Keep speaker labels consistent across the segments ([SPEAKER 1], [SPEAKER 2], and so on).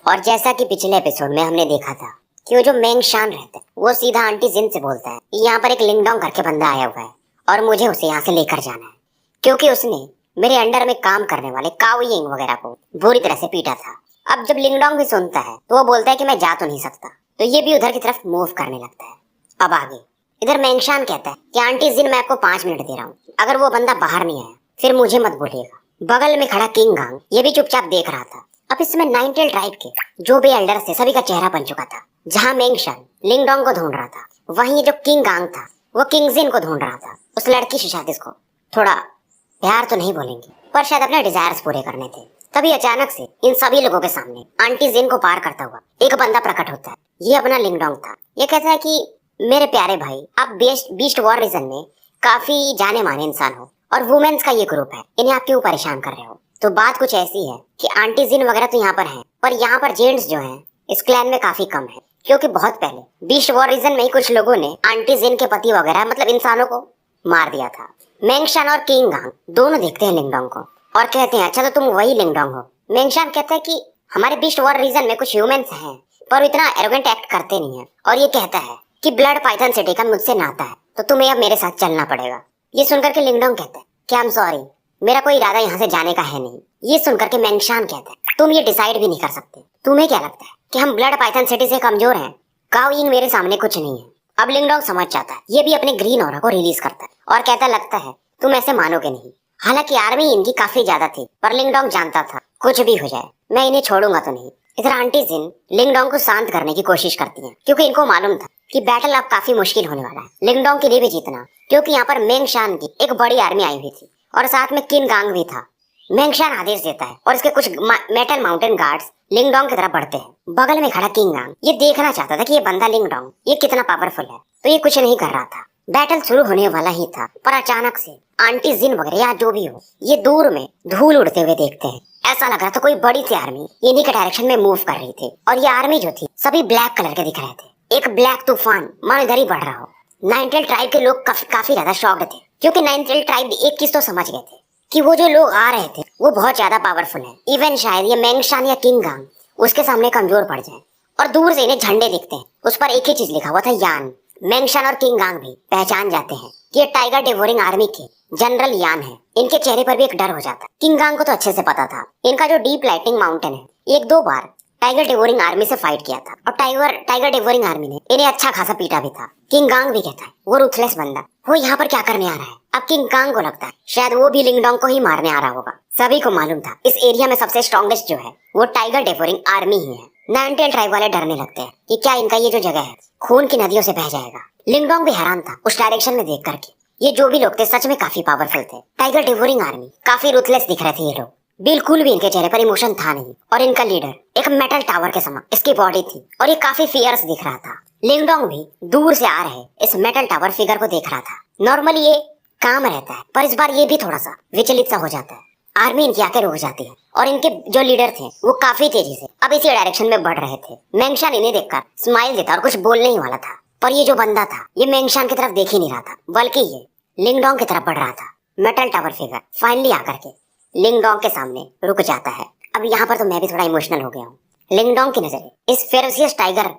[SPEAKER 1] और जैसा कि पिछले एपिसोड में हमने देखा था कि वो जो मेंगशान रहता है वो सीधा आंटी जिन से बोलता है कि यहाँ पर एक लिंगडोंग करके बंदा आया हुआ है और मुझे उसे यहाँ से लेकर जाना है, क्योंकि उसने मेरे अंडर में काम करने वाले काओ यिंग वगैरह को बुरी तरह से पीटा था। अब जब लिंगडोंग भी सुनता है तो वो बोलता है कि मैं जा तो नहीं सकता, तो ये भी उधर की तरफ मूव करने लगता है। अब आगे इधर मेंगशान कहता है कि आंटी जिन मैं आपको 5 मिनट दे रहा हूँ, अगर वो बंदा बाहर नहीं आया फिर मुझे मत बोलिएगा। बगल में खड़ा किंग गांग ये भी चुपचाप देख रहा था। अब इसमें नाइनटेल ट्राइब के जो भी एल्डर्स थे सभी का चेहरा बन चुका था। जहाँ मेंगशान लिंगडोंग को ढूंढ रहा था, वहीं ये जो किंग गांग था वो किंग जिन को ढूंढ रहा था। उस लड़की से शायद इसको थोड़ा प्यार तो नहीं बोलेंगे पर शायद अपने डिजायर्स पूरे करने थे। तभी अचानक से इन सभी लोगों के सामने आंटी जिन को पार करता हुआ एक बंदा प्रकट होता है। ये अपना लिंगडोंग था। ये कहता है कि मेरे प्यारे भाई, आप बीस्ट वॉर रीजन में काफी जाने माने इंसान हो और वुमेन्स का ये ग्रुप है, इन्हें आप क्यों परेशान कर रहे हो। तो बात कुछ ऐसी है कि आंटी जिन वगैरह तो यहाँ पर हैं, पर यहाँ पर जेंट्स जो हैं इस क्लैन में काफी कम है, क्योंकि बहुत पहले बीस्ट वॉर रीजन में ही कुछ लोगों ने आंटी जिन के पति वगैरह मतलब इंसानों को मार दिया था। मेंगशान और किंग गांग दोनों देखते हैं लिंगडोंग को और कहते हैं अच्छा तो तुम वही लिंगडोंग हो। मेंगशान कहता है कि हमारे बीस्ट वॉर रीजन में कुछ ह्यूमंस हैं पर इतना एरोगेंट एक्ट करते नहीं है, और ये कहता है कि ब्लड पाइथन सिटी का मुझसे नाता है तो तुम्हें अब मेरे साथ चलना पड़ेगा। ये सुनकर के लिंगडोंग कहता है कि आई एम सॉरी, मेरा कोई इरादा यहाँ से जाने का है नहीं। ये सुनकर के मेंगशान कहता है तुम ये डिसाइड भी नहीं कर सकते, तुम्हें क्या लगता है कि हम ब्लड पाइथन सिटी से कमजोर हैं? काओ यिंग मेरे सामने कुछ नहीं है। अब लिंगडोंग समझ जाता है। ये भी अपने ग्रीन ऑरा को रिलीज करता है और कहता लगता है तुम ऐसे मानोगे नहीं। हालांकि आर्मी इनकी काफी ज्यादा थी पर लिंगडोंग जानता था कुछ भी हो जाए मैं इन्हें छोड़ूंगा तो नहीं। इधर आंटी जिन लिंगडोंग को शांत करने की कोशिश करती है, क्योंकि इनको मालूम था कि बैटल अब काफी मुश्किल होने वाला है लिंगडोंग के लिए भी जीतना, क्योंकि यहाँ पर मेंगशान की एक बड़ी आर्मी आई हुई थी और साथ में किंग गांग भी था। मेंगशान आदेश देता है और इसके कुछ मेटल माउंटेन गार्ड्स लिंगडोंग की तरफ बढ़ते हैं। बगल में खड़ा किंग गांग ये देखना चाहता था कि ये बंदा लिंगडोंग ये कितना पावरफुल है, तो ये कुछ नहीं कर रहा था। बैटल शुरू होने वाला ही था पर अचानक से आंटी जिन वगैरह या जो भी हो ये दूर में धूल उड़ते हुए देखते हैं। ऐसा लग रहा था कोई बड़ी सी आर्मी इन्हीं के डायरेक्शन में मूव कर रही थी और ये आर्मी जो थी सभी ब्लैक कलर के दिख रहे थे। एक ब्लैक तूफान मानो इधर ही बढ़ रहा हो। नाइनटेल ट्राइब के लोग काफी ज्यादा शॉक्ड थे, क्योंकि नाइनटेल ट्राइब एक चीज तो समझ गए थे कि वो जो लोग आ रहे थे वो बहुत ज्यादा पावरफुल है। इवन शायद ये मेंगशान या किंग गांग उसके सामने कमजोर पड़ जाए। और दूर से इन्हें झंडे दिखते हैं, उस पर एक ही चीज लिखा हुआ था यान। मेंगशान और किंग गांग भी पहचान जाते हैं कि ये टाइगर डेवोरिंग आर्मी के जनरल यान है। इनके चेहरे पर भी एक डर हो जाता है। किंग गांग को तो अच्छे से पता था इनका जो डीप लाइटनिंग माउंटेन है 1-2 बार टाइगर डेवोरिंग आर्मी से फाइट किया था और टाइगर डेवोरिंग आर्मी ने इन्हें अच्छा खासा पीटा भी था। किंग गांग भी कहता है वो रूथलेस बंदा वो यहाँ पर क्या करने आ रहा है। अब किंग गांग को लगता है शायद वो भी लिंगडोंग को ही मारने आ रहा होगा। सभी को मालूम था इस एरिया में सबसे स्ट्रॉन्गेस्ट जो है वो टाइगर डेवोरिंग आर्मी ही है। नाइनटेल ट्राइब वाले डरने लगते हैं कि क्या इनका ये जो जगह है खून की नदियों से बह जाएगा। लिंगडोंग भी हैरान था उस डायरेक्शन में देख करके। ये जो भी लोग थे सच में काफी पावरफुल थे। टाइगर डेवोरिंग आर्मी काफी रूथलेस दिख रहे थे ये लोग, बिल्कुल भी इनके चेहरे पर इमोशन था नहीं। और इनका लीडर एक मेटल टावर के समान इसकी बॉडी थी और ये काफी फियर्स दिख रहा था। लिंगडोंग भी दूर से आ रहे इस मेटल टावर फिगर को देख रहा था। नॉर्मली ये काम रहता है पर इस बार ये भी थोड़ा सा विचलित सा हो जाता है। आर्मी इनकी आंखें रुक जाती है और इनके जो लीडर थे वो काफी तेजी से अब इसी डायरेक्शन में बढ़ रहे थे। मेंगशान इन्हें देखकर स्माइल देता और कुछ बोलने ही वाला था, पर ये जो बंदा था ये मेंगशान की तरफ देख ही नहीं रहा था, बल्कि ये लिंगडोंग की तरफ बढ़ रहा था। मेटल टावर फिगर फाइनली आकर के लिंगडोंग के सामने रुक जाता है। अब यहाँ पर तो मैं भी थोड़ा इमोशनल हो गया हूँ। लिंगडोंग की नजरें इस फेरोसियस टाइगर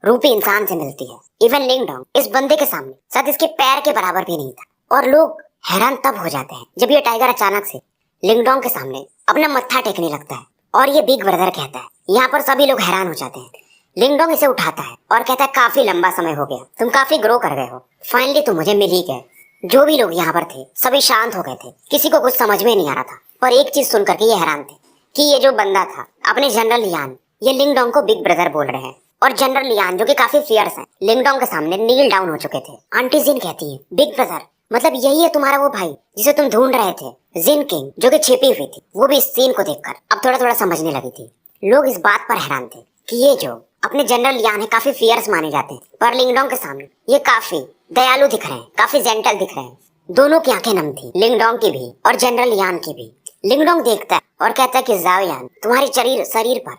[SPEAKER 1] रूपी इंसान से मिलती है। इवन लिंगडोंग इस बंदे के सामने शायद इसके पैर के बराबर भी नहीं था। और लोग हैरान तब हो जाते हैं जब ये टाइगर अचानक से लिंगडोंग के सामने अपना मत्था टेकने लगता है और ये बिग ब्रदर कहता है। यहाँ पर सभी लोग हैरान हो जाते हैं। लिंगडोंग इसे उठाता है और कहता है काफी लंबा समय हो गया, तुम काफी ग्रो कर गए हो, फाइनली तुम मुझे मिल ही गए। जो भी लोग यहाँ पर थे सभी शांत हो गए थे, किसी को कुछ समझ में नहीं आ रहा था। पर एक चीज सुनकर के ये हैरान थे कि ये जो बंदा था अपने जनरल यान ये लिंगडोंग को बिग ब्रदर बोल रहे हैं। और जनरल यान जो कि काफी फियर्स है लिंगडोंग के सामने नील डाउन हो चुके थे। आंटी जिन कहती है बिग ब्रदर मतलब यही है तुम्हारा वो भाई जिसे तुम ढूंढ रहे थे। जिन किंग जो कि छिपी हुई थी वो भी इस सीन को देखकर अब थोड़ा थोड़ा समझने लगी थी। लोग इस बात पर हैरान थे कि ये जो अपने जनरल यान है काफी फियर्स माने जाते हैं, पर लिंगडोंग के सामने ये काफी दयालु दिख रहे हैं, काफी जेंटल दिख रहे हैं। दोनों की आंखें नम थी, लिंगडोंग की भी और जनरल यान की भी। लिंगडोंग देखता है और कहता है कि जाओ यान तुम्हारे शरीर पर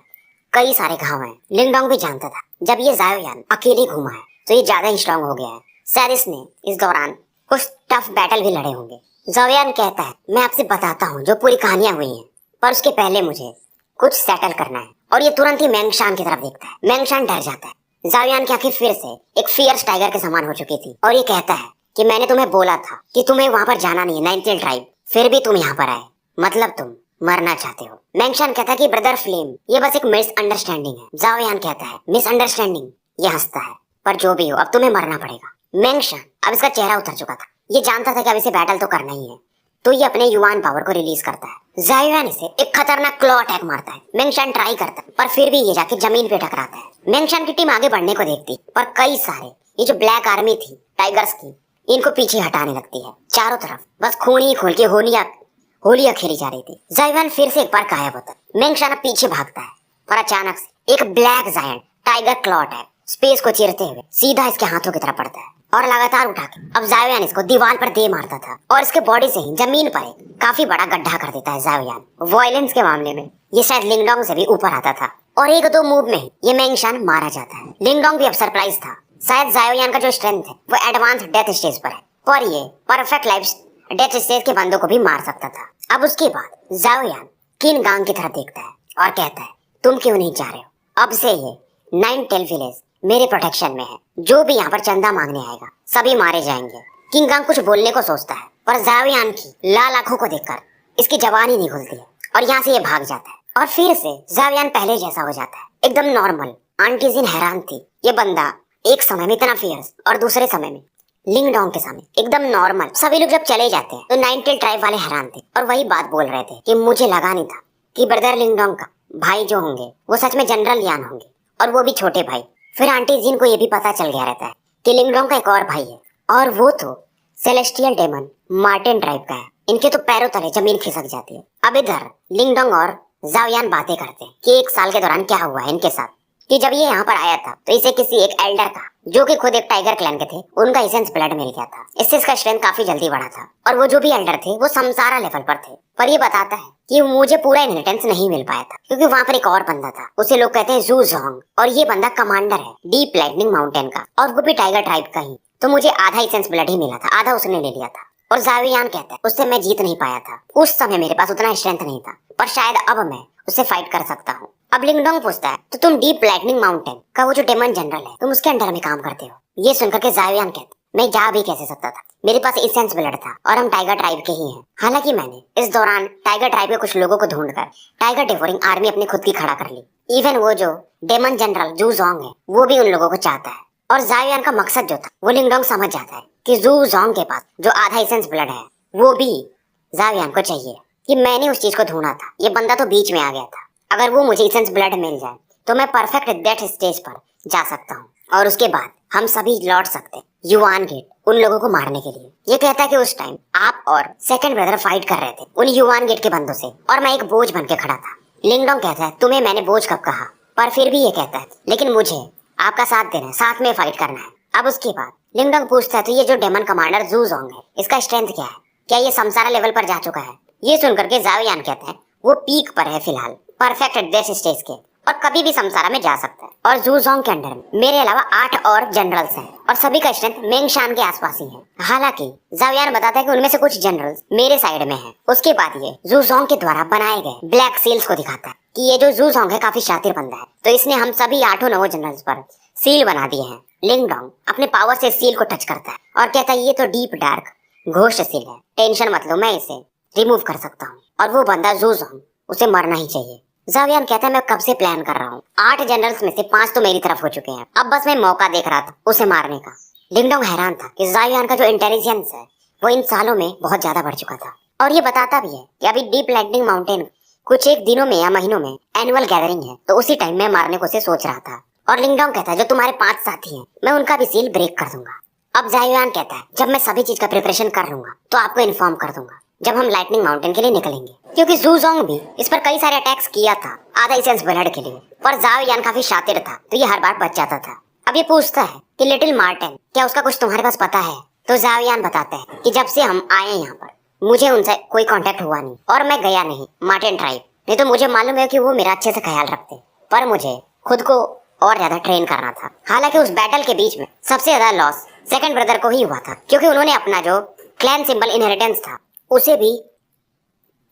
[SPEAKER 1] कई सारे घाव हैं। लिंगडोंग भी जानता था जब ये जाओ यान अकेले घूमा है तो ये ज्यादा ही स्ट्रांग हो गया है। शायद इसने इस दौरान कुछ टफ बैटल भी लड़े होंगे। जाओ यान कहता है मैं आपसे बताता हूँ जो पूरी कहानियां हुई हैं, पर उसके पहले मुझे कुछ सेटल करना है। और ये तुरंत ही मेंगशान की तरफ देखता है। मेंगशान डर जाता है। जाओ यान की आंखें फिर से एक फियर्स टाइगर के समान हो चुकी थी और ये कहता है कि मैंने तुम्हें बोला था कि तुम्हें वहां पर जाना नहीं है, नाइनटेल ट्राइब, फिर भी तुम यहाँ पर आए, मतलब तुम मरना चाहते हो। मेंगशान कहता है कि ब्रदर फ्लेम, ये बस एक मिसअंडरस्टैंडिंग है। जाओ यान कहता है मिसअंडरस्टैंडिंग? ये हंसता है, पर जो भी हो अब तुम्हें मरना पड़ेगा। मेंगशान अब इसका चेहरा उतर चुका था। ये जानता था कि अब इसे बैटल तो करना ही है, तो ये अपने युवान पावर को रिलीज करता है। जाओ यान इसे एक खतरनाक क्लॉ अटैक मारता है। मेंगशान ट्राई करता है पर फिर भी ये जाके जमीन पे टकराता है। मेंगशान की टीम आगे बढ़ने को देखती पर कई सारे ये जो ब्लैक आर्मी थी टाइगर्स की, इनको पीछे हटाने लगती है। चारों तरफ बस खून ही खून की होलियां खेली जा रही थी। जाओ यान फिर से एक बार गायब होता है। मेंगशान अब पीछे भागता है पर अचानक से एक black giant tiger claw attack space को चीरते हुए सीधा इसके हाथों की तरफ पड़ता है और लगातार उठा के अब जाओ यान इसको दीवार पर दे मारता था और इसके बॉडी से ही जमीन पर एक काफी बड़ा गड्ढा कर देता है। जाओ यान वायलेंस के मामले में ये शायद लिंगडोंग से भी ऊपर आता था और एक दो मूव में ही ये मेंगशान मारा जाता है। लिंगडोंग भी अब सरप्राइज था। शायद जाओ यान का जो स्ट्रेंथ है वो एडवांस डेथ स्टेज पर है और ये परफेक्ट लाइफ डेथ स्टेज के बंदों को भी मार सकता था। अब उसके बाद जाओ यान किन गांग की तरफ देखता है और कहता है तुम क्यों नहीं जा रहे हो? अब से ये नाइन टेल विलेज मेरे प्रोटेक्शन में है। जो भी यहाँ पर चंदा मांगने आएगा सभी मारे जाएंगे। किंग गांग कुछ बोलने को सोचता है पर जाओ यान की लाल आंखों को देखकर इसकी जबान ही नहीं खुलती है और यहाँ से ये भाग जाता है और फिर से जाओ यान पहले जैसा हो जाता है, एकदम नॉर्मल। आंटी जिन हैरान थी, ये बंदा एक समय में इतना फियर्स और दूसरे समय में लिंगडोंग के सामने एकदम नॉर्मल। सभी लोग जब चले जाते हैं तो नाइनटेल ट्राइब वाले हैरान थे और वही बात बोल रहे थे कि मुझे लगा नहीं था कि ब्रदर लिंगडोंग का भाई जो होंगे वो सच में जनरल यान होंगे और वो भी छोटे भाई। फिर आंटी जिन को ये भी पता चल गया रहता है कि लिंगडोंग का एक और भाई है और वो तो सेलेस्टियल डेमन मार्टिन ट्राइब का है। इनके तो पैरों तले जमीन खिसक जाती है। अब इधर लिंगडोंग और जाओ यान बातें करते हैं कि एक साल के दौरान क्या हुआ है इनके साथ, कि जब ये यहाँ पर आया था तो इसे किसी एक एल्डर का, जो कि खुद एक टाइगर क्लैन के थे, उनका एसेंस ब्लड मिल गया था। इससे इसका स्ट्रेंथ काफी जल्दी बढ़ा था और वो जो भी एल्डर थे वो समसारा लेवल पर थे। पर ये बताता है कि मुझे पूरा इनहेरिटेंस नहीं मिल पाया था क्योंकि वहाँ पर एक और बंदा था, उसे लोग कहते हैं जू जोंग और ये बंदा कमांडर है डीप लाइटनिंग माउंटेन का और वो भी टाइगर ट्राइब का ही। तो मुझे आधा एसेंस ब्लड ही मिला था, आधा उसने ले लिया था। और जाओ यान कहता है उससे मैं जीत नहीं पाया था, उस समय मेरे पास उतना स्ट्रेंथ नहीं था, पर शायद अब मैं उससे फाइट कर सकता हूँ। अब लिंगडोंग पूछता है तो तुम डीप लाइटनिंग माउंटेन का वो जो डेमन जनरल है तुम उसके अंडर में काम करते हो? ये सुनकर के जाओ यान कहता मैं जा भी कैसे सकता था, मेरे पास एसेंस ब्लड था और हम टाइगर ट्राइब के ही हैं। हालांकि मैंने इस दौरान टाइगर ट्राइब के कुछ लोगों को ढूंढकर टाइगर डिवोरिंग आर्मी अपनी खुद की खड़ा कर ली। इवन वो जो डेमन जनरल जू जोंग है वो भी उन लोगों को चाहता है। और जाओ यान का मकसद जो था वो लिंगडोंग समझ जाता है कि जू जोंग के पास जो आधा एसेंस ब्लड है वो भी जाओ यान को चाहिए, कि मैंने उस चीज को ढूंढा था, ये बंदा तो बीच में आ गया था। अगर वो मुझे एसेंस ब्लड मिल जाए तो मैं परफेक्ट डेथ स्टेज पर जा सकता हूँ और उसके बाद हम सभी लौट सकते युवान गेट उन लोगों को मारने के लिए। ये कहता है कि उस टाइम आप और सेकंड ब्रदर फाइट कर रहे थे उन युवान गेट के बंदों से और मैं एक बोझ बन के खड़ा था। लिंगडोंग कहता है तुम्हें मैंने बोझ कब कहा? पर फिर भी ये कहता है लेकिन मुझे आपका साथ देना है, साथ में फाइट करना है। अब उसके बाद लिंगडोंग पूछता है तो ये जो डेमन कमांडर जू जोंग है इसका स्ट्रेंथ क्या है, क्या ये समसारा लेवल पर जा चुका है? ये सुनकर के जाओ यान कहता है वो पीक पर है फिलहाल, परफेक्ट डेथ स्टेज के, और कभी भी समसारा में जा सकता है। और जू जोंग के अंडर में मेरे अलावा 8 और जनरल्स हैं और सभी का स्ट्रेंथ मेंगशान के आसपास ही है। हालांकि जाओ यान बताता है कि उनमें से कुछ जनरल्स मेरे साइड में हैं। उसके बाद ये जू जोंग के द्वारा बनाए गए ब्लैक सील्स को दिखाता है कि ये जो जू जोंग है काफी शातिर बंदा है, तो इसने हम सभी 8-9 जनरल्स पर सील बना दिए हैं। लिंगडोंग अपने पावर से सील को टच करता है और कहता है ये तो डीप डार्क घोस्ट सील है, टेंशन मत लो, मैं इसे रिमूव कर सकता हूँ और वो बंदा जू जोंग, उसे मरना ही चाहिए। जाओ यान कहता है मैं कब से प्लान कर रहा हूँ, 8 जनरल्स में से 5 तो मेरी तरफ हो चुके हैं, अब बस मैं मौका देख रहा था उसे मारने का। लिंगडोंग हैरान था कि जाओ यान का जो इंटेलिजेंस है वो इन सालों में बहुत ज्यादा बढ़ चुका था और ये बताता भी है कि अभी डीप लाइटनिंग माउंटेन कुछ एक दिनों में या महीनों में एनुअल गैदरिंग है, तो उसी टाइम मैं मारने को उसे सोच रहा था। और लिंगडोंग कहता है जो तुम्हारे 5 साथी हैं मैं उनका भी सील ब्रेक कर दूंगा। अब जाओ यान कहता है जब मैं सभी चीज का प्रिपरेशन कर लूंगा तो आपको इन्फॉर्म कर दूंगा जब हम लाइटनिंग माउंटेन के लिए निकलेंगे, क्योंकि जू जोंग भी इस पर कई सारे अटैक्स किया था आधा एसेंस ब्लड के लिए, पर जाओ यान काफी शातिर था तो ये हर बार बच जाता था। अब ये पूछता है कि लिटिल मार्टिन क्या उसका कुछ तुम्हारे पास पता है? तो जाओ यान बताता है कि जब से हम आए यहाँ पर मुझे उनसे कोई कांटेक्ट हुआ नहीं और मैं गया नहीं मार्टिन ट्राइब, नहीं तो मुझे मालूम है कि वो मेरा अच्छे से ख्याल रखते, पर मुझे खुद को और ज्यादा ट्रेन करना था। हालांकि उस बैटल के बीच में सबसे ज्यादा लॉस सेकंड ब्रदर को ही हुआ था, क्योंकि उन्होंने अपना जो क्लैन सिंबल इनहेरिटेंस था उसे भी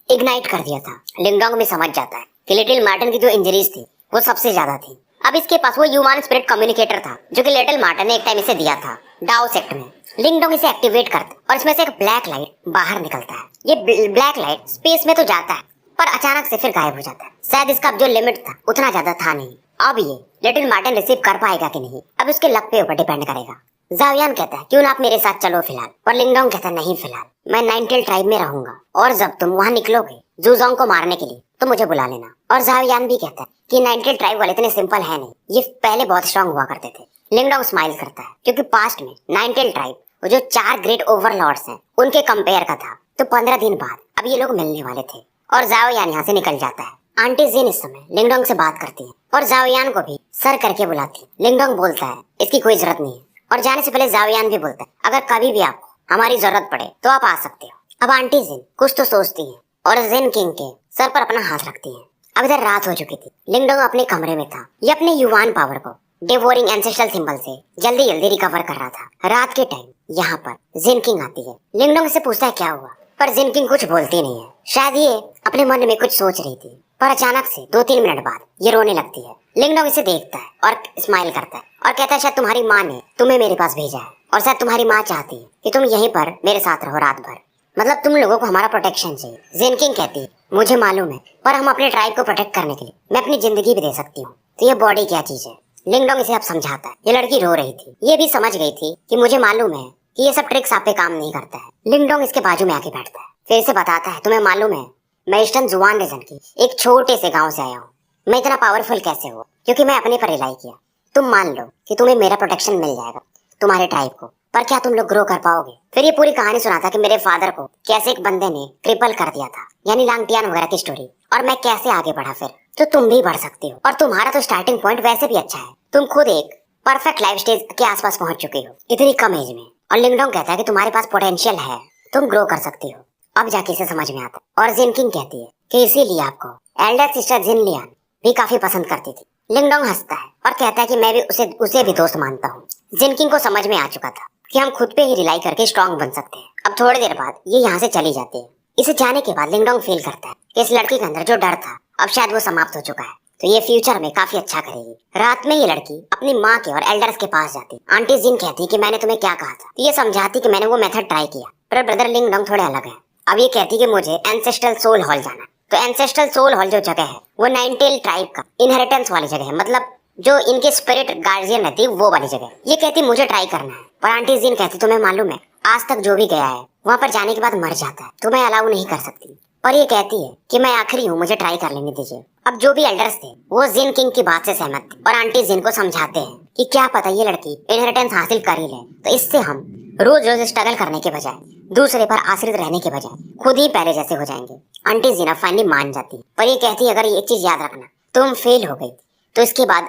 [SPEAKER 1] इग्नाइट कर दिया था। लिंगडोंग भी समझ जाता है कि लिटिल मार्टिन की जो इंजरीज थी वो सबसे ज्यादा थी। अब इसके पास वो ह्यूमन स्पिरिट कम्युनिकेटर था जो कि लिटिल मार्टिन ने एक टाइम इसे दिया था डाओ सेक्ट में। लिंगडोंग इसे एक्टिवेट करता और इसमें से एक ब्लैक लाइट बाहर निकलता है। ये ब्लैक लाइट स्पेस में तो जाता है पर अचानक से फिर गायब हो जाता है। शायद इसका जो लिमिट था उतना ज्यादा था नहीं। अब ये लिटिल मार्टिन रिसीव कर पाएगा कि नहीं, अब उसके लक पे ऊपर डिपेंड करेगा। जावियान कहता है क्यों ना आप मेरे साथ चलो फिलहाल, पर लिंगडोंग कहता है नहीं फिलहाल मैं नाइनटेल ट्राइब में रहूंगा और जब तुम वहाँ निकलोगे जूजोंग को मारने के लिए तो मुझे बुला लेना। और जावियान भी कहता है कि नाइनटेल ट्राइब वाले इतने सिंपल है नहीं, ये पहले बहुत स्ट्रांग हुआ करते थे। लिंगडोंग स्माइल करता है क्योंकि पास्ट में नाइनटेल ट्राइब वो जो 4 ग्रेट ओवरलॉर्ड्स हैं उनके कंपेयर का था। तो 15 दिन बाद अब ये लोग मिलने वाले थे और जावियान यहाँ से निकल जाता है। आंटी जिन इस समय लिंगडोंग से बात करती है और जावियान को भी सर करके बुलाती है। लिंगडोंग बोलता है इसकी कोई जरूरत नहीं है और जाने से पहले जावियान भी बोलता है अगर कभी भी आपको हमारी जरूरत पड़े तो आप आ सकते हो। अब आंटी जिन कुछ तो सोचती है और जिन किंग के सर पर अपना हाथ रखती है। अब इधर रात हो चुकी थी। लिंगडोंग अपने कमरे में था। ये अपने युवान पावर को डिवोरिंग एंसेस्ट्रल सिंबल से जल्दी जल्दी रिकवर कर रहा था। रात के टाइम यहाँ पर जिन किंग आती है। लिंगडोंग से पूछता है क्या हुआ, पर जिन किंग कुछ बोलती नहीं है। शायद ये अपने मन में कुछ सोच रही थी, पर अचानक से 2-3 मिनट बाद ये रोने लगती है। लिंगडोंग इसे देखता है और स्माइल करता है और कहता है शायद तुम्हारी माँ ने तुम्हें मेरे पास भेजा है और शायद तुम्हारी माँ चाहती है कि तुम यहीं पर मेरे साथ रहो रात भर, मतलब तुम लोगों को हमारा प्रोटेक्शन चाहिए। जिन किंग कहती है मुझे मालूम है, पर हम अपने ट्राइब को प्रोटेक्ट करने के लिए मैं अपनी जिंदगी भी दे सकती हूँ। तो ये बॉडी क्या चीज है। लिंगडोंग इसे अब समझाता है। ये लड़की रो रही थी, ये भी समझ गई थी कि मुझे मालूम है कि ये सब ट्रिक्स आप पे काम नहीं करता है। लिंगडोंग इसके बाजू में आके बैठता है, फिर इसे बताता है तुम्हें मालूम है मैं ईस्टर्न जुआन रीजन की एक छोटे से गांव से आया हूँ। मैं इतना पावरफुल कैसे हुआ, क्योंकि मैं अपने पर रिलाई किया। तुम मान लो कि तुम्हें मेरा प्रोटेक्शन मिल जाएगा तुम्हारे ट्राइब को, पर क्या तुम लोग ग्रो कर पाओगे। फिर ये पूरी कहानी सुनाता कि मेरे फादर को कैसे एक बंदे ने क्रिपल कर दिया था, यानी लांगटियान वगैरह की स्टोरी, और मैं कैसे आगे बढ़ा। फिर तो तुम भी बढ़ सकते हो और तुम्हारा तो स्टार्टिंग पॉइंट वैसे भी अच्छा है। तुम खुद एक परफेक्ट लाइफ स्टेज के आसपास पहुंच चुके हो इतनी कम एज में। और लिंगडोंग कहता है कि तुम्हारे पास पोटेंशियल है, तुम ग्रो कर सकती हो। अब जाके इसे समझ में आता है। और जिन किंग कहती है कि इसीलिए आपको एल्डर सिस्टर जिन लियान भी काफी पसंद करती थी। लिंगडोंग हंसता है और कहता है कि मैं भी उसे भी दोस्त मानता हूँ। जिन किंग को समझ में आ चुका था कि हम खुद पे ही रिलाई करके स्ट्रांग बन सकते हैं। अब थोड़ी देर बाद ये यहाँ से चली जाती है। इसे जाने के बाद लिंगडोंग फील करता है कि इस लड़की के अंदर जो डर था अब शायद वो समाप्त हो चुका है, तो ये फ्यूचर में काफी अच्छा करेगी। रात में ये लड़की अपनी माँ के और एल्डर्स के पास जाती। आंटी जिन कहती कि मैंने तुम्हें क्या कहा था, तो ये समझाती कि मैंने वो मेथड ट्राई किया, पर ब्रदर लिंगडोंग थोड़े अलग है। अब ये कहती कि मुझे एंसेस्ट्रल सोल हॉल जाना। तो एंसेस्ट्रल सोल हॉल जो जगह है वो नाइनटेल ट्राइब का इनहेरिटेंस वाली जगह है, मतलब जो इनके स्पिरिट गार्जियन रहती है वो वाली जगह। ये कहती मुझे ट्राई करना है, पर आंटी जिन कहती तुम्हें मालूम है आज तक जो भी गया है वहाँ पर जाने के बाद मर जाता है, तो मैं अलाउ नहीं कर सकती। पर ये कहती है कि मैं आखिरी हूँ, मुझे ट्राई कर लेने दीजिए। अब जो भी एल्डर्स थे वो जिन किंग की बात से सहमत थे और आंटी जिन को समझाते हैं कि क्या पता ये लड़की इनहेरिटेंस हासिल कर ही ले, तो इससे हम रोज रोज स्ट्रगल करने के बजाय, दूसरे पर आश्रित रहने के बजाय खुद ही पहले जैसे हो जाएंगे। आंटी जिन अब फाइनली मान जाती है, पर ये कहती है अगर ये चीज याद रखना तुम फेल हो गई तो इसके बाद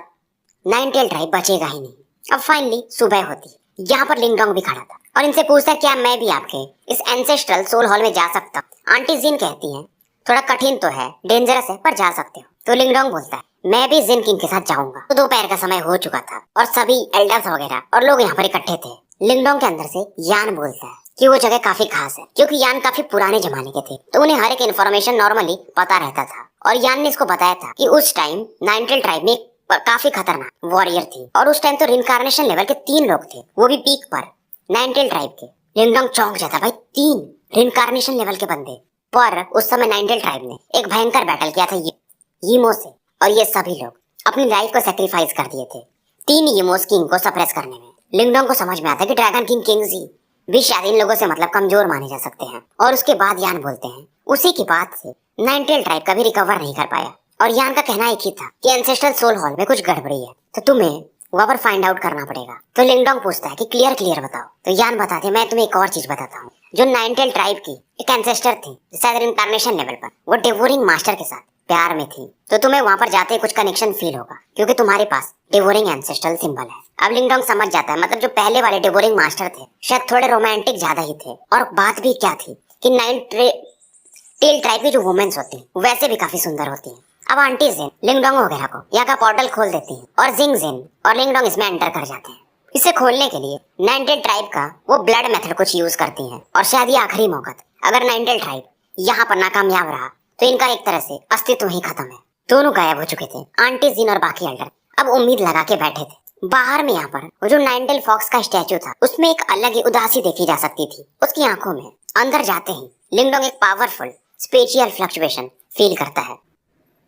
[SPEAKER 1] नाइनटेल ट्राइब बचेगा ही नहीं। अब फाइनली सुबह होती। यहाँ पर लिंगडोंग भी खड़ा था और इनसे पूछता है क्या मैं भी आपके इस एंसेस्ट्रल सोल हॉल में जा सकता हूँ। आंटी जिन कहती है थोड़ा कठिन तो है, डेंजरस है, पर जा सकते हो। तो लिंगडोंग बोलता है मैं भी जिन किंग के साथ जाऊंगा। तो दोपहर का समय हो चुका था और सभी एल्डर्स वगैरह और लोग यहाँ पर इकट्ठे थे। लिंगडोंग के अंदर से यान बोलता है कि वो जगह काफी खास है, क्योंकि यान काफी पुराने जमाने के थे, तो उन्हें हर एक इन्फॉर्मेशन नॉर्मली पता रहता था। और यान ने इसको बताया था कि उस टाइम नाइनटेल ट्राइब में काफी खतरनाक वॉरियर थी और उस टाइम तो रिनकार्नेशन लेवल के 3 लोग थे, वो भी पीक पर नाइनटेल ट्राइब के। लिंगडोंग चौंक जाता, भाई 3 रिनकार्नेशन लेवल के बंदे। पर उस समय नाइनटेल ट्राइब ने एक भयंकर बैटल किया था यीमो से, और ये सभी लोग अपनी लाइफ को सेक्रीफाइस कर दिए थे 3 यीमोस किंग को सप्रेस करने में। लिंगडोंग को समझ में आता है कि ड्रैगन किंग किंगजी भी शायद इन लोगों से मतलब कमजोर माने जा सकते हैं। और उसके बाद यान बोलते हैं उसी की बात से नाइनटेल ट्राइब कभी रिकवर नहीं कर पाया, और यान का कहना एक ही था कि एंसेस्ट्रल सोल हॉल में कुछ गड़बड़ी है, तो तुम्हें वहाँ पर फाइंड आउट करना पड़ेगा। तो लिंगडोंग पूछता है कि क्लियर बताओ। तो यान बताते मैं तुम्हें एक और चीज बताता हूँ। जो नाइनटेल ट्राइब की एक एंसेस्टर थी शायद इनकार्नेशन लेवल पर, वो डिवोरिंग मास्टर के साथ प्यार में थी, तो तुम्हें वहाँ पर जाते कुछ कनेक्शन फील होगा, क्योंकि तुम्हारे पास डिवोरिंग एंसेस्ट्रल सिंबल है। अब लिंगडोंग समझ जाता है, मतलब जो पहले वाले डिवोरिंग मास्टर थे शायद थोड़े रोमांटिक ज्यादा ही थे। और बात भी क्या थी कि नाइनटेल ट्राइब की जो वुमेन्स होती है वैसे भी काफी सुंदर होती है। अब आंटी जिन लिंगडोंग वगैरह को यहाँ का पोर्टल खोल देती है और जिंग जिन और लिंगडोंग इसमें एंटर कर जाते हैं। इसे खोलने के लिए नाइनटेल ट्राइब का वो ब्लड मेथड कुछ यूज करती हैं, और शायद ये आखिरी मौका था। अगर नाइनटेल ट्राइब यहाँ पर नाकामयाब रहा तो इनका एक तरह से अस्तित्व ही खत्म है। दोनों गायब हो चुके थे, आंटी जिन और बाकी एल्डर अब उम्मीद लगा के बैठे थे। बाहर में यहाँ पर वो जो नाइनटेल फॉक्स का स्टैचू था उसमें एक अलग ही उदासी देखी जा सकती थी उसकी आंखों में। अंदर जाते ही लिंगडोंग एक पावरफुल स्पेशियल फ्लक्चुएशन फील करता है।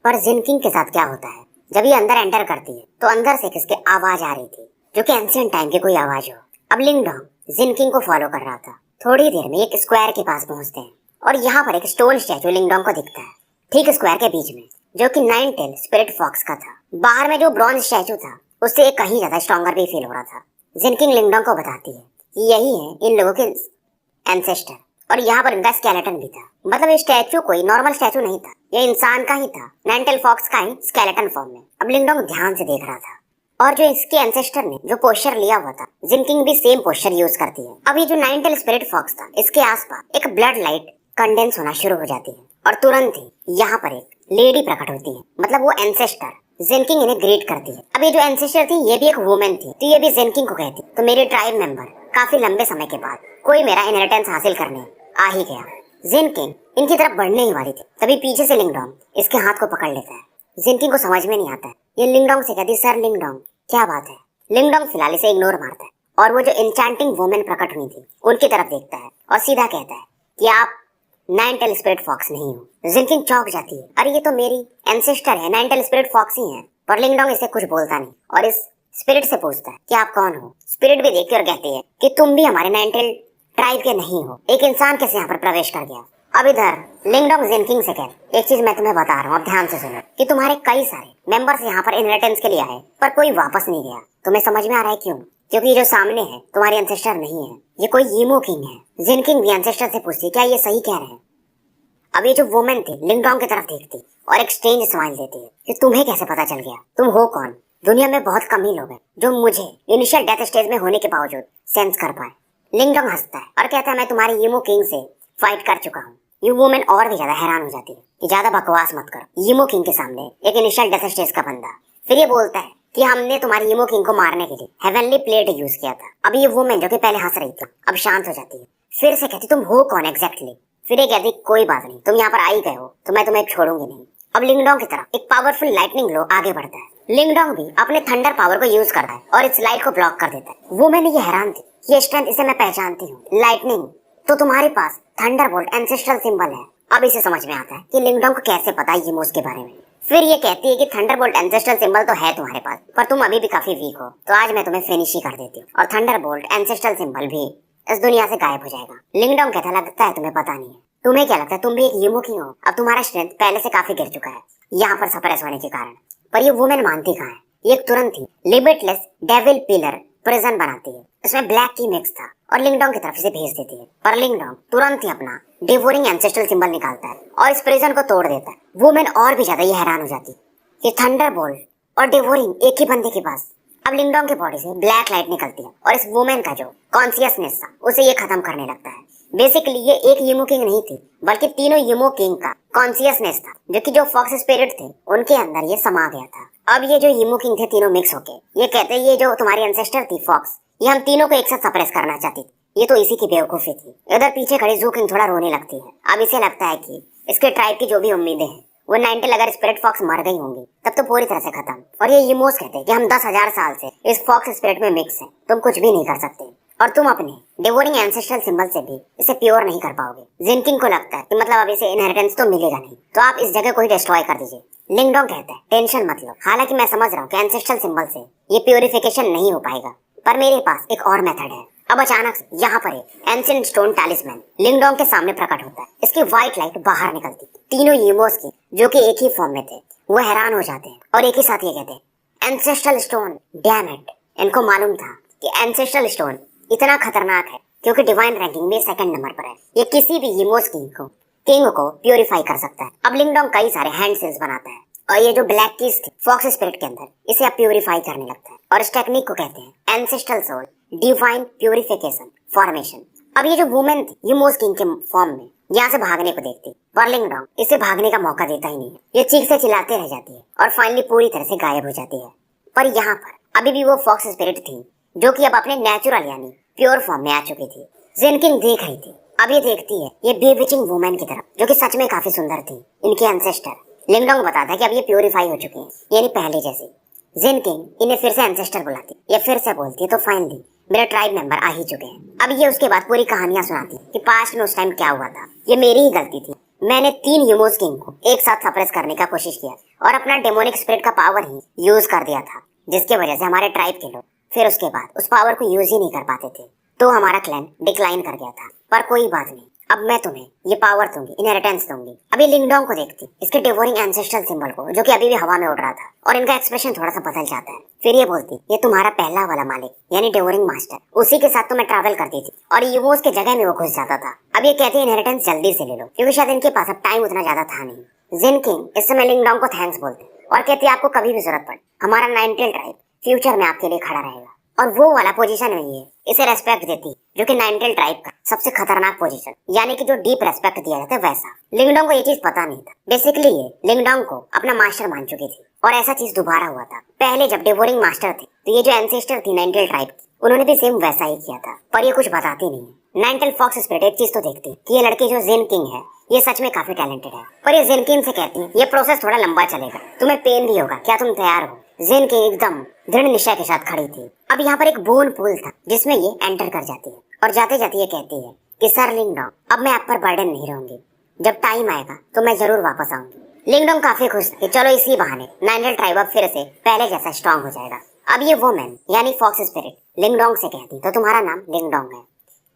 [SPEAKER 1] पर जिनकिंग के साथ क्या होता है, जब ये अंदर एंटर करती है तो अंदर से किसके आवाज आ रही थी, जो कि एंशिएंट टाइम की कोई आवाज हो। अब लिंगडोंग जिनकिंग को फॉलो कर रहा था। थोड़ी देर में एक स्क्वायर के पास पहुंचते हैं और यहाँ पर एक स्टोन स्टैचू लिंगडोंग को दिखता है, ठीक स्क्वायर के बीच में, जो कि नाइनटेल स्पिरिट फॉक्स का था। बाहर में जो ब्रॉन्ज स्टैचू था उससे एक कहीं ज्यादा स्ट्रॉन्गर भी फील हो रहा था। जिनकिंग लिंगडोंग को बताती है कि यही है इन लोगों के एंसेस्टर, और यहाँ पर इनका स्केलेटन भी था। मतलब ये स्टैचू कोई नॉर्मल स्टैचू नहीं था, ये इंसान का ही था, नाइनटेल फॉक्स का ही स्केलेटन फॉर्म में। अब लिंगडोंग ध्यान से देख रहा था, और जो इसके एंसेस्टर ने जो पोस्चर लिया हुआ था, जिनकिंग भी सेम पोस्चर यूज करती है। अब ये जो नाइनटेल स्पिरिट फॉक्स था, इसके आसपास एक ब्लड लाइट कंडेंस होना शुरू हो जाती है और तुरंत ही यहाँ पर एक लेडी प्रकट होती है, मतलब वो एंसेस्टर। जिनकिंग इन्हें ग्रीट करती है। अब ये जो एंसेस्टर थी ये भी एक वुमेन थी, तो ये भी जिनकिंग को कहती, तो मेरे ट्राइब मेंबर काफी लंबे समय के बाद कोई मेरा इनहेरिटेंस हासिल करने आ ही गया। जिनकिंग इनकी तरफ बढ़ने ही वाली थी, तभी पीछे से लिंगडोंग इसके हाथ को पकड़ लेता है। जिनकिंग को समझ में नहीं आता है, ये लिंगडोंग से कहती, सर लिंगडोंग क्या बात है। लिंगडोंग फिलहाल इसे इग्नोर मारता है और वो जो एन्चेंटिंग वुमेन प्रकट हुई थी उनकी तरफ देखता है और सीधा कहता है कि आप नाइनटेल स्पिरिट फॉक्स नहीं हो। जिनकिंग चौंक जाती है, अरे ये तो मेरी एंसेस्टर है, नाइनटेल स्पिरिट फॉक्स ही है। पर लिंगडोंग इसे कुछ बोलता नहीं और इस स्पिरिट से पूछता है कि आप कौन हो। स्पिरिट भी देखती और कहती है कि तुम भी हमारे नाइनटेल ट्राइब के नहीं हो, एक इंसान कैसे यहाँ पर प्रवेश कर गया। अब इधर लिंगडोंग जिनकिंग से कह, एक चीज मैं तुम्हें बता रहा हूँ, अब ध्यान से सुनो, कि तुम्हारे कई सारे मेंबर्स यहाँ पर इनहेरिटेंस के लिए आए पर कोई वापस नहीं गया। तुम्हें समझ में आ रहा है क्यों? क्योंकि ये जो सामने है तुम्हारे एंसेस्टर नहीं है, ये कोई यीमो किंग है। जिनकिंग भी एंसेस्टर से पूछती, क्या ये सही कह रहे हैं? अब ये जो वुमेन थी लिंगडोंग की तरफ देखती और एक स्ट्रेंज स्माइल देती है कि तुम्हें कैसे पता चल गया, तुम हो कौन? दुनिया में बहुत कम ही लोग हैं जो मुझे इनिशियल डेथ स्टेज में होने के बावजूद सेंस कर पाए। लिंगडोंग हंसता है और कहता है, मैं तुम्हारे यीमो किंग से फाइट कर चुका हूँ। ये वुमेन और भी ज्यादा हैरान हो जाती है कि ज्यादा बकवास मत करो, यीमो किंग के सामने एक इनिशियल डेथ स्टेज का बंदा। फिर ये बोलता है कि हमने तुम्हारे यीमो किंग को मारने के लिए हेवनली प्लेट यूज किया था। अब ये वुमेन जो कि पहले हंस रही थी अब शांत हो जाती है, फिर से कहती, तुम हो कौन एग्जैक्टली? फिर ये कहती, कोई बात नहीं, तुम यहाँ पर आई गए हो तो मैं तुम्हें छोड़ूंगी नहीं। अब लिंगडोंग की तरफ एक पावरफुल लाइटनिंग ग्लो आगे बढ़ता है। लिंगडोंग भी अपने थंडर पावर को यूज करता है और इस लाइट को ब्लॉक कर देता है। वो मैंने ये हैरान थी, ये स्ट्रेंथ इसे मैं पहचानती हूँ। लाइटनिंग, तो तुम्हारे पास थंडरबोल्ट एंसेस्ट्रल सिंबल है। अब इसे समझ में आता है कि लिंगडोंग को कैसे पता है यीमोस के बारे में। फिर ये कहती है कि थंडरबोल्ट एंसेस्ट्रल सिंबल तो है तुम्हारे पास, पर तुम अभी भी काफी वीक हो, तो आज मैं तुम्हें फिनिश ही कर देती हूँ और थंडरबोल्ट एंसेस्ट्रल सिंबल भी इस दुनिया से गायब हो जाएगा। लिंगडोंग कहता, लगता है तुम्हें पता नहीं है। तुम्हें क्या लगता है तुम भी एक यीमो किंग हो? अब तुम्हारा स्ट्रेंथ पहले से काफी गिर चुका है यहाँ पर सप्रेस होने के कारण। पर ये वुमेन मानती कहाँ है, ये तुरंत ही लिमिटलेस डेविल पिलर प्रिजन बनाती है। इसमें ब्लैक की मिक्स था और लिंगडोंग की तरफ से भेज देती है। पर लिंगडोंग तुरंत ही अपना डिवोरिंग एंसेस्ट्रल सिंबल निकालता है और इस प्रिजन को तोड़ देता है। वुमेन और भी ज्यादा ये हैरान हो जाती है कि थंडरबोल्ट और डिवोरिंग एक ही बंदे के पास। अब लिंगडोंग के बॉडी से ब्लैक लाइट निकलती है और इस वुमेन का जो कॉन्शियसनेस था उसे ये खत्म करने लगता है। बेसिकली ये एक यीमो किंग नहीं थी, बल्कि तीनों यीमो किंग का कॉन्शियसनेस था, जो कि जो फॉक्स स्पिरिट थे उनके अंदर ये समा गया था। अब ये जो यीमो किंग थे तीनों मिक्स होके ये कहते हैं, ये जो तुम्हारी एंसेस्टर थी फॉक्स, ये हम तीनों को एक साथ सप्रेस करना चाहती थी। ये तो इसी की बेवकूफी थी। इधर पीछे खड़ी जू किंग थोड़ा रोने लगती है। अब इसे लगता है कि इसके ट्राइब की जो भी उम्मीदें हैं वो 90 अगर स्पिरिट फॉक्स मर गई होंगी तब तो पूरी तरह से खत्म। और ये यीमोस कहते हैं कि हम 10,000 साल से इस फॉक्स स्पिरिट में मिक्स हैं, तुम कुछ भी नहीं कर सकते और तुम अपने डिवोरिंग एंसेस्ट्रल सिंबल से भी इसे प्योर नहीं कर पाओगे। जिनकिंग को लगता है कि मतलब अब इसे इनहेरिटेंस तो मिलेगा नहीं, तो आप इस जगह को ही डिस्ट्रॉय कर दीजिए। लिंगडोंग कहता है, टेंशन मत लो, हालांकि मैं समझ रहा हूँ कि एंसेस्ट्रल सिंबल से ये प्योरिफिकेशन नहीं हो पाएगा, पर मेरे पास एक और मेथड है। अब अचानक से यहाँ पर एक एंशिएंट स्टोन टैलिस्मैन लिंगडोंग के सामने प्रकट होता है। इसकी व्हाइट लाइट बाहर निकलती, तीनों यीमोस की जो कि एक ही फॉर्म में थे वो हैरान हो जाते हैं और एक ही साथ ये कहते हैं, एंसेस्ट्रल स्टोन, डैम इट। इनको मालूम था कि एंसेस्ट्रल स्टोन इतना खतरनाक है क्योंकि डिवाइन रैंकिंग में सेकंड नंबर पर है। ये किसी भी यीमोस किंग को प्योरीफाई कर सकता है। अब लिंगडोंग कई सारे हैंड सील्स बनाता है और ये जो ब्लैक कीज थी फॉक्स स्पिरिट के अंदर, इसे अब प्योरीफाई करने लगता है और इस टेक्निक को कहते हैं ancestral soul divine purification formation. अब ये जो वुमेन थी यीमोस किंग के फॉर्म में यहाँ से भागने को देखती, पर लिंगडोंग इसे भागने का मौका देता ही नहीं है। ये चीख से चिल्लाते रह जाती है और फाइनली पूरी तरह से गायब हो जाती है। पर यहाँ पर अभी भी वो फॉक्स स्पिरिट थी जो कि अब अपने नेचुरल यानी प्योर फॉर्म में आ चुकी थी। जिनकिंग देख रही थी, अब ये देखती है ये बेविचिंग वुमेन की तरफ जो कि सच में काफी सुंदर थी, इनके एंसेस्टर लिंगडोंग बताता है कि अब ये प्यूरिफाई हो चुके हैं, यानी पहले जैसे। जिन किंग इन्हें फिर से एंसेस्टर बुलाती या फिर से बोलती है, तो फाइनली मेरे ट्राइब मेंबर आ ही चुके हैं। अब ये उसके बाद पूरी कहानियां सुनाती कि पास्ट में उस टाइम क्या हुआ था, ये मेरी ही गलती थी। मैंने 3 यूमोस किंग को एक साथ सप्रेस करने का कोशिश किया और अपना डेमोनिक स्पिरिट का पावर ही यूज कर दिया था, जिसकी वजह से हमारे ट्राइब के लोग फिर उसके बाद उस पावर को यूज ही नहीं कर पाते थे। तो हमारा क्लैन डिक्लाइन कर गया था। पर कोई बात नहीं, अब मैं तुम्हें ये पावर दूंगी, इनहेरिटेंस दूंगी। अभी लिंगडोंग को देखती इसके डिवोरिंग एंसेस्ट्रल सिंबल को, जो कि अभी भी हवा में उड़ रहा था, और इनका एक्सप्रेशन थोड़ा सा बदल जाता है। फिर ये बोलती, ये तुम्हारा पहला वाला मालिक यानी डिवोरिंग मास्टर, उसी के साथ तो मैं ट्रैवल करती थी और यूमोस के जगह में वो घुस जाता था। अब ये कहती है इनहेरिटेंस जल्दी से ले लो, क्योंकि शायद इनके पास अब टाइम उतना ज्यादा था नहीं। जिन किंग इस समय लिंगडोंग को थैंक्स बोलते और कहती आपको कभी भी जरूरत पड़े, हमारा नाइनटेल ट्राइब फ्यूचर में आपके लिए खड़ा रहेगा। और वो वाला पोजीशन में ये इसे रेस्पेक्ट देती, जो कि नाइनटेल ट्राइब का सबसे खतरनाक पोजीशन, यानी कि जो डीप रेस्पेक्ट दिया जाता है वैसा। लिंगडोंग को ये चीज पता नहीं था। बेसिकली ये लिंगडोंग को अपना मास्टर मान चुकी थी और ऐसा चीज दोबारा हुआ था। पहले जब डिवोरिंग मास्टर थे, तो ये जो एंसेस्टर थी नाइनटेल ट्राइब की, उन्होंने भी सेम वैसा ही किया था, पर ये कुछ बताती नहीं है। नाइनटेल फॉक्स स्पिरिट एक चीज तो देखती कि ये लड़की जो जिन किंग है, ये सच में काफी टैलेंटेड है। पर ये जिन किंग से कहती है ये प्रोसेस थोड़ा लंबा चलेगा, तुम्हें पेन भी होगा, क्या तुम तैयार हो? जिन किंग एकदम दृढ़ निश्चय के साथ खड़ी थी। अब यहाँ पर एक बोन पूल था जिसमें ये एंटर कर जाती है और जाते जाते ये कहती है कि सर लिंगडोंग, अब मैं आप पर बर्डन नहीं रहूंगी, जब टाइम आएगा तो मैं जरूर वापस आऊंगी। लिंगडोंग काफी खुश था कि चलो इसी बहाने नाइनटेल ट्राइब अब फिर से पहले जैसा स्ट्रांग हो जाएगा। अब ये वोमेन यानी फॉक्स स्पिरिट लिंगडोंग से कहती, तो तुम्हारा नाम लिंगडोंग है?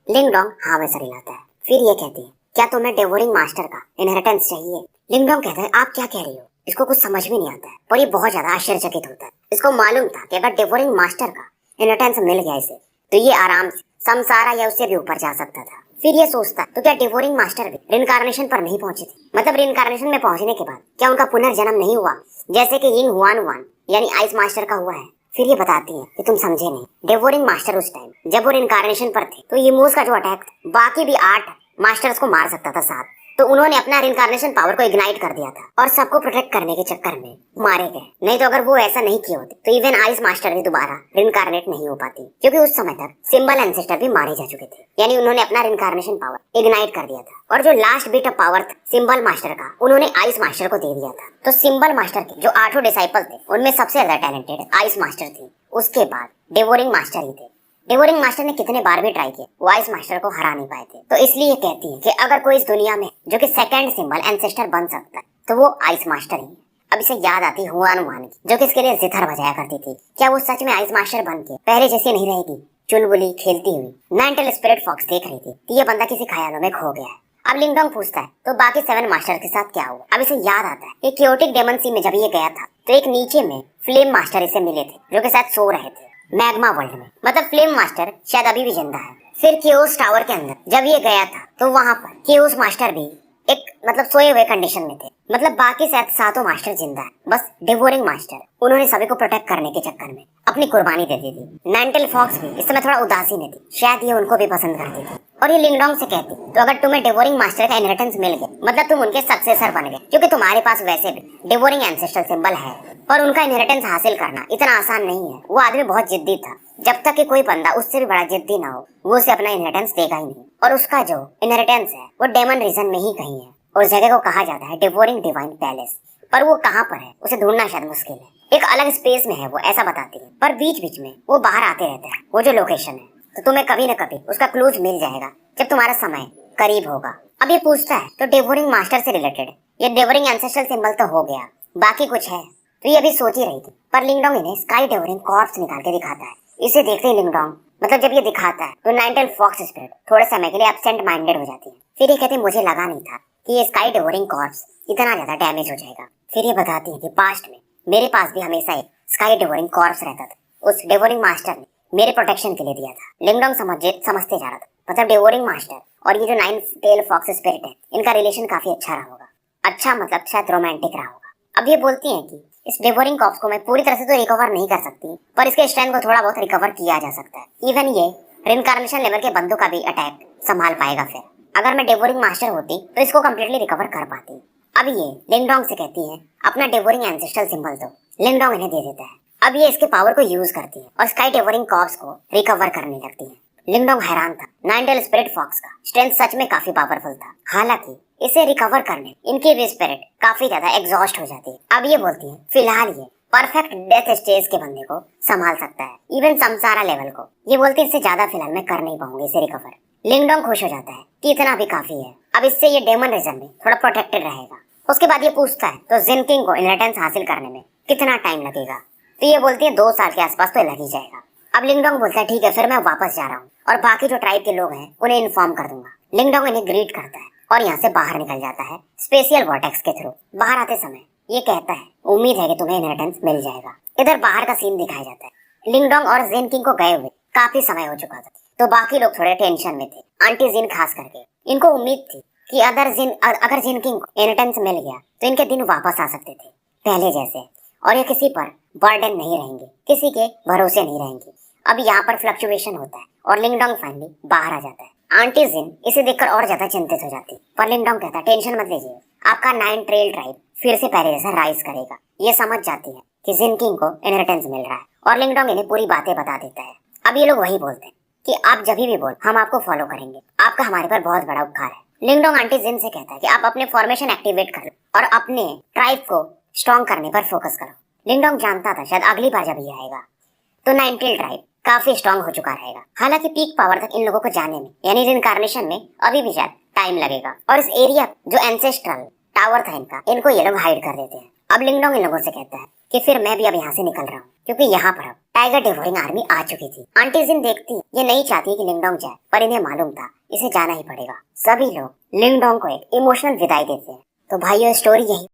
[SPEAKER 1] लिंगडोंग हाँ में सर हिलाता है। फिर ये कहती है, क्या तुम्हें डिवोरिंग मास्टर का इनहेरिटेंस चाहिए? लिंगडोंग कहता है, आप क्या कह रही हो? इसको कुछ समझ भी नहीं आता है, पर ये बहुत ज्यादा आश्चर्यचकित होता है। इसको मालूम था कि अगर डिवोरिंग मास्टर का इनहेरिटेंस मिल गया इसे, तो ये आराम से समसारा या उससे भी ऊपर जा सकता था। फिर ये सोचता, तो क्या डिवोरिंग मास्टर भी रिनकार्नेशन पर नहीं पहुंचे थे? मतलब रिनकार्नेशन में पहुंचने के बाद क्या उनका पुनर्जन्म नहीं हुआ, जैसे कि यिंग हुआन वान यानी आइस मास्टर का हुआ है? फिर ये बताती है कि तुम समझे नहीं, डिवोरिंग मास्टर उस टाइम जब वो रिनकार्नेशन पर थे, तो यमोस का जो अटैक था, बाकी भी 8 मास्टर्स को मार सकता था साथ, तो उन्होंने अपना रिनकार्नेशन पावर को इग्नाइट कर दिया था और सबको प्रोटेक्ट करने के चक्कर में मारे गए। नहीं तो अगर वो ऐसा नहीं किए होते, तो इवन आइस मास्टर भी दोबारा रिनकार्नेट नहीं हो पाती, क्योंकि उस समय तक सिंबल एंसेस्टर भी मारे जा चुके थे, यानी उन्होंने अपना रिनकार्नेशन पावर इग्नाइट कर दिया था। और जो लास्ट बिट ऑफ पावर था सिंबल मास्टर का, उन्होंने आइस मास्टर को दे दिया था। तो सिंबल मास्टर के जो 8 डिसाइपल थे, उनमें सबसे ज्यादा टैलेंटेड आइस मास्टर थे, उसके बाद डिवोरिंग मास्टर ही थे। डिवोरिंग मास्टर ने कितने बार भी ट्राई किया, वो आइस मास्टर को हरा नहीं पाए थे। तो इसलिए कहती है कि अगर कोई इस दुनिया में जो कि सेकंड सिंबल एंसेस्टर बन सकता है, तो वो आइस मास्टर ही है। अब इसे याद आती हुआन वान की, जो कि इसके लिए जिथर बजाया करती थी। क्या वो सच में आइस मास्टर बन के पहले जैसे नहीं रहेगी, चुलबुली खेलती हुई? नाइनटेल स्पिरिट फॉक्स देख रही थी कि ये बंदा किसी ख्यालों में खो गया है। अब लिंगडोंग पूछता है, तो बाकी 7 मास्टर के साथ क्या हुआ? अब इसे याद आता है कि क्योटिक डेमन सी में जब ये गया था, तो एक नीचे में फ्लेम मास्टर इसे मिले थे, जो कि शायद सो रहे थे मैग्मा वर्ल्ड में। मतलब फ्लेम मास्टर शायद अभी भी जिंदा है। फिर केओस टावर के अंदर जब ये गया था, तो वहां पर केओस मास्टर भी एक मतलब सोए हुए कंडीशन में थे। मतलब बाकी शायद 7 मास्टर जिंदा है, बस डिवोरिंग मास्टर उन्होंने सभी को प्रोटेक्ट करने के चक्कर में अपनी कुर्बानी दे दी थी। नाइनटेल फॉक्स भी इस समय थोड़ा उदासीन थी, शायद ये उनको भी पसंद करती थी। और ये लिंगडोंग से कहती, तो अगर तुम्हें डिवोरिंग मास्टर का इनहेरिटेंस मिल गया, मतलब तुम उनके सक्सेसर बन गए, क्योंकि तुम्हारे पास वैसे भी डिवोरिंग एंसेस्ट्रल सिंबल है, और उनका इनहेरिटेंस हासिल करना इतना आसान नहीं है। वो आदमी बहुत जिद्दी था, जब तक कि कोई बंदा उससे भी बड़ा जिद्दी ना हो, वो उसे अपना इनहेरिटेंस देगा ही नहीं। और उसका जो इनहेरिटेंस है वो डेमन रीजन में ही कहीं है, और जगह को कहा जाता है डिवोरिंग डिवाइन पैलेस। पर वो कहाँ पर है उसे ढूंढना शायद मुश्किल है, एक अलग स्पेस में है वो, ऐसा बताती है। पर बीच बीच में वो बाहर आते रहते हैं, वो जो लोकेशन है, तो तुम्हें कभी न कभी उसका क्लूज मिल जाएगा जब तुम्हारा समय करीब होगा। अब ये पूछता है, तो डिवोरिंग मास्टर से रिलेटेड ये डिवोरिंग एंसेस्ट्रल सिंबल तो हो गया, बाकी कुछ है? तो ये अभी सोच ही रही थी, पर लिंगडोंग इन्हें स्काई डिवोरिंग कॉर्प्स निकाल के दिखाता है। इसे देखते ही लिंगडोंग मतलब जब ये दिखाता है, तो नाइनटेल फॉक्स स्पिरिट थोड़े समय के लिए एब्सेंट माइंडेड हो जाती है। फिर ये कहती, मुझे लगा नहीं था कि ये स्काई डिवोरिंग कॉर्प्स इतना ज्यादा डैमेज हो जाएगा। फिर ये बताती है कि पास्ट में मेरे पास भी हमेशा एक स्काई डिवोरिंग कॉर्प्स रहता था, उस डिवोरिंग मास्टर ने मेरे प्रोटेक्शन के लिए दिया था। लिंगडोंग समझते जा रहा था, मतलब डिवोरिंग मास्टर और ये जो नाइनटेल फॉक्स स्पिरिट है, इनका रिलेशन काफी अच्छा रहा होगा। अच्छा मतलब शायद रोमांटिक रहा होगा। अब ये बोलती हैं कि इस डिवोरिंग कॉर्प्स को मैं पूरी तरह से तो रिकवर नहीं कर सकती, पर इसके स्ट्रेंथ को थोड़ा बहुत रिकवर किया जा सकता है। इवन ये रिनकार्नेशन लेवल के बंदों का भी अटैक संभाल पाएगा। फिर अगर मैं डिवोरिंग मास्टर होती तो इसको कम्प्लीटली रिकवर कर पाती। अब ये लिंगडोंग से कहती है, अपना डिवोरिंग एंसेस्ट्रल सिंबल दो। लिंगडोंग इन्हें दे देता है। अब ये इसके पावर को यूज करती है और स्काई डिवोरिंग कॉर्प्स को रिकवर करने लगती है। लिंगडोंग हैरान था, नाइनटेल स्पिरिट फॉक्स का स्ट्रेंथ सच में काफी पावरफुल था। हालांकि इसे रिकवर करने इनकी भी स्पिरिट काफी ज्यादा एग्जॉस्ट हो जाती है। अब ये बोलती है फिलहाल ये परफेक्ट डेथ स्टेज के बंदे को संभाल सकता है, इवन समसारा लेवल को। ये बोलती है इससे ज्यादा फिलहाल मैं कर नहीं पाऊंगी इसे रिकवर। लिंगडोंग खुश हो जाता है कि इतना भी काफी है, अब इससे ये डेमन रीजन में थोड़ा प्रोटेक्टेड रहेगा। उसके बाद ये पूछता है तो जिन किंग को इनहेरिटेंस हासिल करने में कितना टाइम लगेगा, तो ये बोलती है 2 साल के आसपास तो लग ही जाएगा। अब लिंगडोंग बोलता है ठीक है फिर मैं वापस जा रहा हूँ और बाकी जो ट्राइब के लोग हैं उन्हें इन्फॉर्म कर दूंगा। लिंगडोंग इन्हें ग्रीट करता है और यहाँ से बाहर निकल जाता है स्पेशियल वॉर्टेक्स के थ्रू। बाहर आते समय ये कहता है उम्मीद है कि तुम्हें इनहेरिटेंस मिल जाएगा। इधर बाहर का सीन दिखाया जाता है। लिंगडोंग और जिन किंग को गए हुए काफी समय हो चुका था, तो बाकी लोग थोड़े टेंशन में थे, आंटी जिन खास करके। इनको उम्मीद थी कि अगर जिन किंग को इनहेरिटेंस मिल गया तो इनके दिन वापस आ सकते थे पहले जैसे, और ये किसी पर बर्डन नहीं रहेंगे, किसी के भरोसे नहीं रहेंगे। अब यहाँ पर फ्लक्चुएशन होता है और लिंगडोंग फाइनली बाहर आ जाता है। आंटी जिन इसे देखकर और ज्यादा चिंतित हो जाती, पर लिंगडोंग कहता है टेंशन मत लीजिए, आपका 9 ट्रेल ट्राइब फिर से पहले जैसा राइज करेगा। ये समझ जाती है कि जिन किंग को इनहेरिटेंस मिल रहा है और लिंगडोंग इन्हें पूरी बातें बता देता है। अब ये लोग वही बोलते हैं कि आप जब भी बोल हम आपको फॉलो करेंगे, आपका हमारे पर बहुत बड़ा उपकार है। लिंगडोंग आंटी जिन से कहता है कि आप अपने फॉर्मेशन एक्टिवेट कर लो और अपने ट्राइब को स्ट्रॉन्ग करने पर फोकस करो। लिंगडोंग जानता था शायद अगली बार जब ये आएगा तो 9 ट्रेल ट्राइब काफी स्ट्रॉन्ग हो चुका रहेगा। हालांकि पीक पावर तक इन लोगों को जाने में यानी रिइंकार्नेशन में अभी भी शायद टाइम लगेगा, और इस एरिया जो एंसेस्ट्रल टावर था इनको ये लोग हाइड कर देते हैं। अब लिंगडोंग इन लोगों से कहता है कि फिर मैं भी अब यहाँ से निकल रहा हूँ, क्योंकि यहाँ पर अब टाइगर डिवोरिंग आर्मी आ चुकी थी। आंटी जिन देखती ये नहीं चाहती कि लिंगडोंग जाए, पर इन्हें मालूम था इसे जाना ही पड़ेगा। सभी लोग लिंगडोंग को एक इमोशनल विदाई देते हैं। तो भाइयों स्टोरी यही